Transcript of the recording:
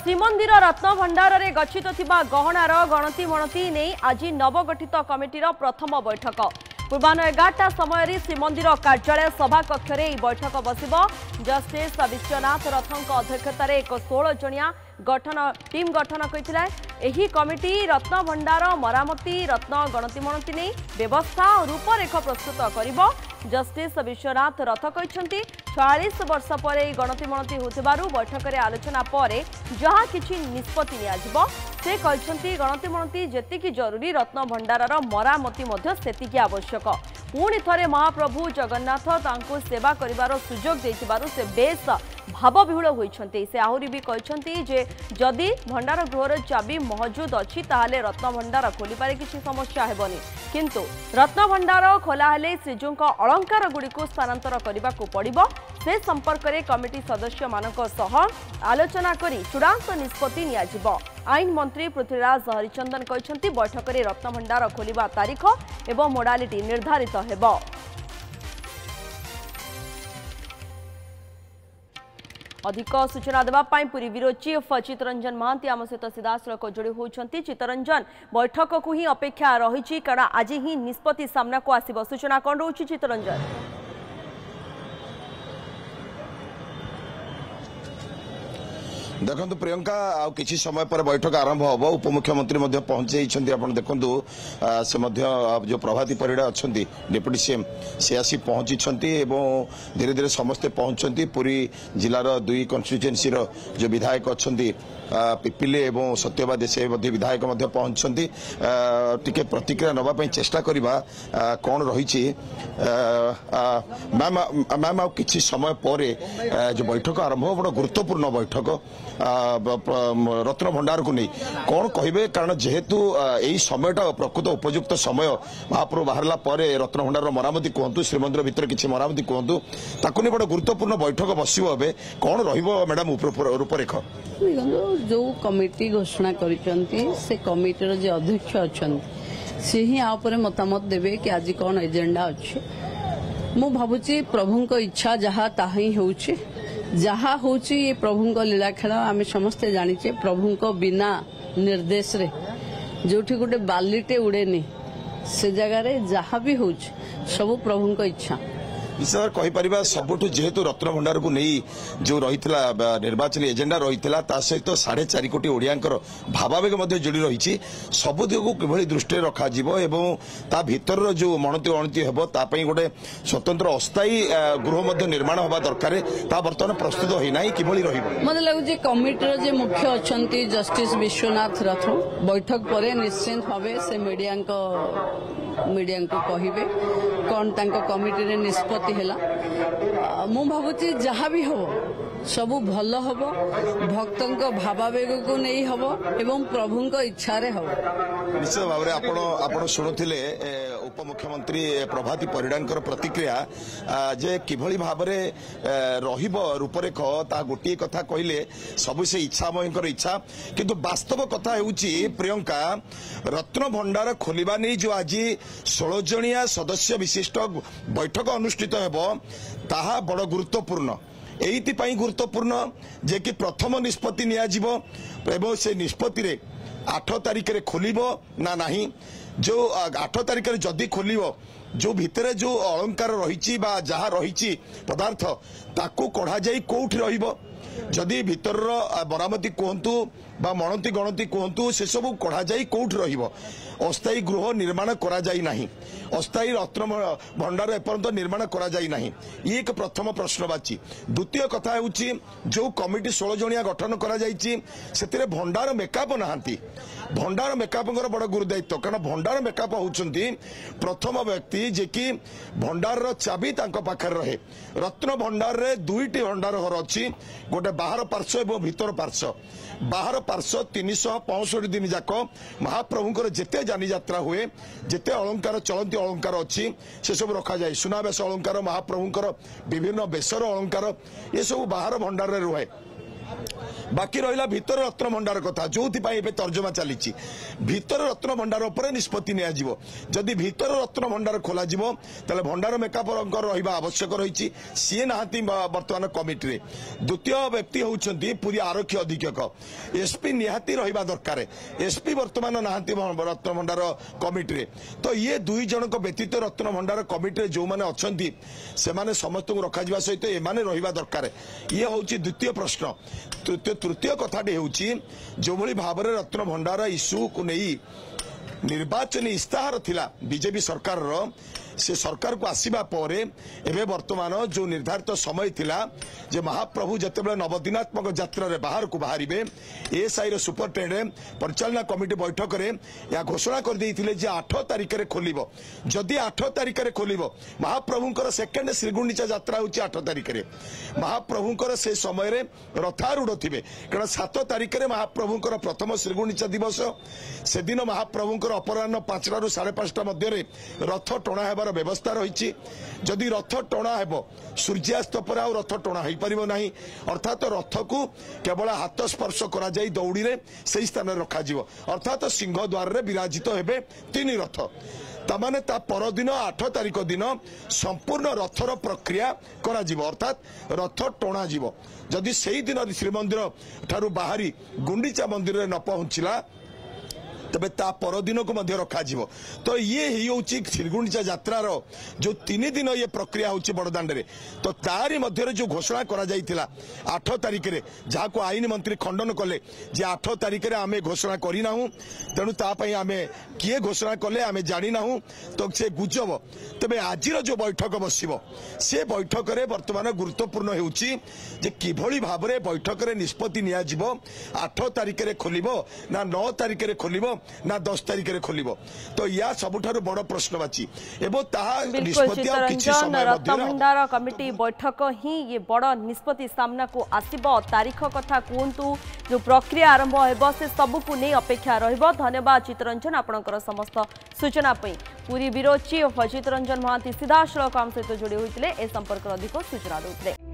श्रीमंदिर रत्न भंडार रे गच्छित थिबा गहनार गणति मणति नहीं आज नवगठित कमिटीर प्रथम बैठक पूर्वाह्न 11टा समय श्रीमंदिर कार्यालय सभा कक्ष में बैठक बसिब। जस्टिस विश्वनाथ रथों अध्यक्षतार एक 16 जणिया टीम गठन करथिला। एही कमिटी रत्न भंडार मरामती रत्न गणति मणति नहीं व्यवस्था और रूपरेख प्रस्तुत करिबो। जस्टिस विश्वनाथ रथ कहते 46 वर्ष पर गणति मणति होतिबारु बैठक में आलोचना पर जहाँ किछि निष्पत्ति नियाजिबो। से कहते गणति मणति जेतिकी जरूरी रत्न भंडारर मरामती मध्य सेतिकी आवश्यक। पुणी थरे महाप्रभु जगन्नाथ तांको सेवा करिवार सुजोग देथिबारु से बेस भावविहुल होइछन्ति। से आहुरी भी कहछन्ति जे जदि भंडार गृहर चाबी मौजूद अछि ताहाले रत्न भंडार खोली पारे किछि समस्या हेबनी, किंतु रत्न भंडार खोला हेले श्रीजुंक अलंकार गुड़िको स्थानांतर करबाकू पड़िबो। से संपर्क में कमिटी सदस्य मानक सह आलोचना करी चूड़ांत निष्पत्ति नियाजिबो। आईन मंत्री पृथ्वीराज हरिचंदन कहछन्ति बैठक में रत्न भंडार खोलिबा तारीख एवं मोडालिटी निर्धारित हेबो। अधिक सूचना देवाई पुरी ब्यूरो चीफ चित्तरंजन महांती आम सहित सीधासख जोड़ी होती। चित्तरंजन बैठक को ही अपेक्षा रही कारण आज ही निष्पत्ति सामना को आसब, सूचना कौन रोचे चित्तरंजन? देखो प्रियंका आ किसी समय पर बैठक आरंभ हम। उपमुख्यमंत्री पहुंचे देखु से जो प्रभाती परिड़ा अच्छा डेप्यूटी सीएम से आसी पहुंची धीरे धीरे समस्ते पहुंचती। पुरी जिलार 2 कन्स्टिट्युएंसी जो विधायक अच्छा पिपिले एवं सत्यवाद से विधायक पहुंचती। टिके प्रतिक्रिया नापी चेष्टा करवा कौन रही। मैम आ किसी समय पर जो बैठक आरंभ बड़ा गुरुत्वपूर्ण बैठक रत्न भंडार को नहीं कौन कहे, कारण जेहेतु यही समयटा प्रकृत उपयुक्त समय महाप्रभु बाहरला परे रत्न भंडार मरामती कहतु श्रीमंदिर भितर किसी मरामती कहतु ताकू नहीं बड़ा गुरुत्वपूर्ण बैठक बसिब। ए कौन मैडम रूपरेख? जो कमिटी घोषणा से कमिटीर जो अध्यक्ष अच्छा सी ही आपर मतामत देवे कि आज कौन एजेंडा अच्छे। मु भावुची प्रभुंक इच्छा जहाँ ताहा ही होउची, जहाँ होउची ये प्रभुंक लीला खेल आम समस्ते जानीचे। प्रभुंक बिना निर्देश रे जोठी गोटे बालीटे उड़ेनी से जगह जहाँ भी होउची सब प्रभुंक इच्छा। विशेष कहीपर सबुठ जेहेतु रत्न भंडार को नहीं जो रही निर्वाचन एजेंडा रही सहित 4.5 कोटी ओडियांकर भावावेग जोड़ी रही सब दिग कि दृष्टि रखा ता भीतर जो मणति अणति हे गोटे स्वतंत्र अस्थायी गृह निर्माण हवा दरकार बर्तमान प्रस्तुत होना कि मत लगुच कमिटर जो मुख्य अच्छा जस्टिस विश्वनाथ रथ बैठक पर निश्चिंत भाव से मीडिया को कहे कौन कमिटी निष्पत्ति है। मु भावुची जहाँ भी हो सबू भल हम भक्तों भावावेग को नहीं हम एवं प्रभुंक इच्छा रे हम। निश्चित भाव में आपण शुणुले उपमुख्यमंत्री प्रभाती परिडांकर प्रतिक्रिया जे किभली भाव में रूपरेख ता गोटे कथा कहले सबु से इच्छा मयंकर इच्छा, किंतु वास्तव कथा होउची प्रियंका रत्न भंडार खोलिबा नहीं जो आज 16 जणिया सदस्य विशिष्ट बैठक अनुष्ठित हेबो ताहा बड़ गुरुत्वपूर्ण। एइति गुरुत्वपूर्ण जे कि प्रथम निष्पत्ति नियाजिबो एवं से निष्पत्ति रे 8 तारिख रे खोलिबो ना नहीं। जो 8 तारिख रे जदि खोलिबो जो भितरे जो अलंकार रही जहाँ रही पदार्थ ताकू कढ़ा जाई कोठी रहिबो। जदि भीतर मरामती कहतु बा मणति गणति कहतु से सब कढ़ा जाई कोठी रहिबो। अस्थायी गृह निर्माण करा जाई नहीं, अस्थायी रत्न भंडार एपर्यंत निर्माण करा जाई नहीं। ये एक प्रथम प्रश्नवाची। द्वितीय कथा होउची जो कमिटी 16 जणिया गठन करा जाईची सेतिरे भंडार मेकअप नहांती। भंडार मेकअप बड़ गुरुदायित्व, कारण भंडार मेकअप होउचंती प्रथम व्यक्ति जे कि भंडार चाबी तांको पाखर रहे। रत्न भंडार रे 2टी भंडार घर अच्छी, गोटे बाहर पार्श्व एवं भीतर पार्श्व। बाहर पार्श्व 365 दिन जाक महाप्रभुंकर जेते जानी यात्रा हुए जेते अलंकार चलती अलंकार अच्छी से सब रखा जाए। सुनावेश अलंकार महाप्रभुंकर विभिन्न बेसर अलंकार ये सब बाहर भंडार रे रुहे। बाकी रहा भितर रत्न भंडार कथा जो तर्जमा चली भितर रत्न भंडार उपर निष्पत्ति जदि भितर रत्न भंडार खोल भंडार मेकापर आवश्यक रही सी ना बर्तमान कमिटी द्वितीय व्यक्ति होती पुरी आरक्षी अधीक्षक एसपी निहाती रहा दरकार एसपी बर्तमान ना रत्न भंडार कमिटी तो ये दुई जन व्यतीत रत्न भंडार कमिटी जो मैंने अच्छा से समस्त को रखा सहित एमाने रहा दरकार ये हूँ द्वितीय प्रश्न तृतीय कथाटी होची जो भली भाव में रत्न भंडार इश्यू को नहीं निर्वाचन इस्ताहार थिला बीजेपी सरकार रो से सरकार को आसीबा परे एबे वर्तमान जो निर्धारित समय थिला जे महाप्रभु जतेबेले नवदिनात्मक यात्रा रे बाहर को बाहरिबे एएसआई रो सुपरिटेंडेंट परिचालना कमिटी बैठक रे या घोषणा कर देइथिले जे 8 तारिख रे खोलिबो जदि 8 तारिख रे खोलिबो महाप्रभुंकर सेकेंड श्रीगुंडीचा यात्रा होची 8 तारिख रे महाप्रभुंकर से समय रे रथारूढ़ थिबे कारण 7 तारिख रे महाप्रभुंकर प्रथम श्रीगुंडीचा दिवस से दिन महाप्रभुंकर अपराह्न 5 रु 5:30 मध्य रे रथ टणा हेबार व्यवस्था रही जदि रथ टणा हेब सूर्यास्त पर आ रथ टणा हो पार ना अर्थात रथ को केवल हाथ स्पर्श करा जाई दौड़ी रे से स्थान रखा अर्थात सिंह द्वार रे विराजित हेबे 3 रथ तमाने ता परदिन 8 तारिख दिन संपूर्ण रथर प्रक्रिया करा अर्थात रथ टणा जदि से दिन श्रीमंदिर ठारू बाहरी गुंडीचा मंदिर रे न पहुंचला तबे ता परदिन को मध्य रखा तो ये ही होची श्रीगुंडीचा यात्रार जो 3 दिन ये प्रक्रिया होची बड़दाण्ड रे तो तारी मध्य जो घोषणा करा जाइथिला 8 तारिख रे जहा को आईन मंत्री खंडन कले जे 8 तारिख रे आमे घोषणा करी नाहु तेणु ता पई आमे किए घोषणा कले आमे जानी नाहु तो से गुजब तबे आजिर जो बैठक बसिबो से बैठक रे वर्तमान गुरुत्वपूर्ण होची जे किभली भाव रे बैठक रे निष्पत्ति निया जिवो 8 तारिख रे खोलिबो ना 9 तारिख रे खोलिबो ना 10 तारिख रे खोलिबो तो या सबुठारु बड़ प्रश्न बाची एबो ताहा निष्पत्ति आ किछि समय रत्न भंडार कमिटी बैठक ही ये बड़ निष्पत्ति सामना को आसीबो तारीख कथा कहंतु जो प्रक्रिया आरंभ हेबो से सब को नै अपेक्षा रहइबो धन्यवाद चित्ररंजन आपनकर समस्त सूचना पई पूरी ब्यूरो चीफ चित्ररंजन महांती सीधा सड़क आम सहित जोड़ी होइतिले ए संपर्क अधिक सूचना देउतिले।